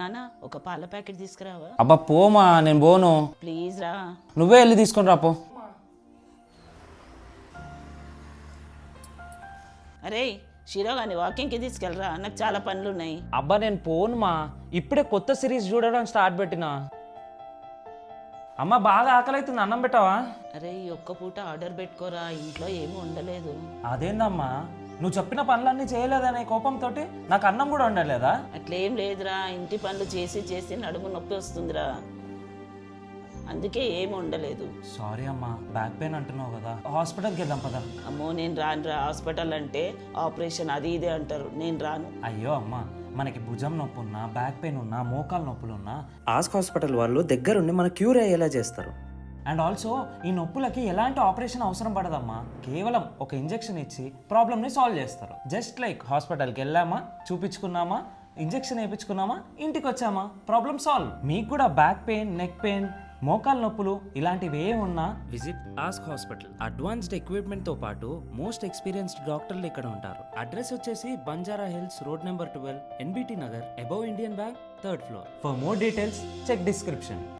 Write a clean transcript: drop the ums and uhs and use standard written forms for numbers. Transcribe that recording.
నానా ఒక పాల ప్యాకెట్ తీసుకురావా? అబ్బా పోమా, నేను పోను. ప్లీజ్ రా. నువ్వే వెళ్ళి తీసుకొని రాపో. అరే శిరోగాని వాకింగ్కి తీసుకెళ్ళరా, నాకు చాలా పనులు ఉన్నాయి. అబ్బా నేను పోను మా, ఇప్పుడే కొత్త సిరీస్ చూడడం స్టార్ట్ పెట్టినా. అమ్మ బాగా ఆకలి అవుతుంది, అన్నం పెట్టావా? అరే ఈ ఒక్క పూట ఆర్డర్ పెట్టుకోరా, ఇంట్లో ఏమీ ఉండలేదు. అదేందమ్మా, నువ్వు చెప్పిన పనులన్నీ చేయలేదనే కోపంతో నాకు అన్నం కూడా ఉండలేదా? అట్లేం లేదురా, ఇంటి పనులు చేసి చేసి నడుము నొప్పి వస్తుందిరా, అందుకే ఏమి ఉండలేదు. సారీ అమ్మా, బ్యాక్ పెయిన్ అంటున్నావు కదా, హాస్పిటల్కి వెళ్దాం పదా. అమ్మో నేను రానురా, హాస్పిటల్ అంటే ఆపరేషన్ అది ఇది అంటారు, నేను రాను. అయ్యో అమ్మా, మనకి భుజం నొప్పి ఉన్నా, బ్యాక్ పెయిన్ ఉన్నా, మోకాలు నొప్పులు ఉన్నా ఆస్క్ హాస్పిటల్ వాళ్ళు దగ్గరుండి మన క్యూర్ అయ్యేలా చేస్తారు. అండ్ ఆల్సో ఈ నొప్పులకి ఎలాంటి ఆపరేషన్ అవసరం పడదమ్మా, కేవలం ఒక ఇంజెక్షన్ ఇచ్చి ప్రాబ్లమ్ని సాల్వ్ చేస్తారు. జస్ట్ లైక్ హాస్పిటల్కి వెళ్ళామా, చూపించుకున్నామా, ఇంజెక్షన్ వేయించుకున్నామా, ఇంటికి వచ్చామా, ప్రాబ్లమ్ సాల్వ్. మీకు కూడా బ్యాక్ పెయిన్, నెక్ పెయిన్, మోకాలు నొప్పులు ఇలాంటివి ఏ ఉన్నా visit Ask hospital. Advanced equipment తో పాటు మోస్ట్ ఎక్స్పీరియన్స్డ్ డాక్టర్లు ఇక్కడ ఉంటారు. అడ్రస్ వచ్చేసి Banjara Hills road number 12, NBT Nagar, above Indian Bank, 3rd floor. For more details check description.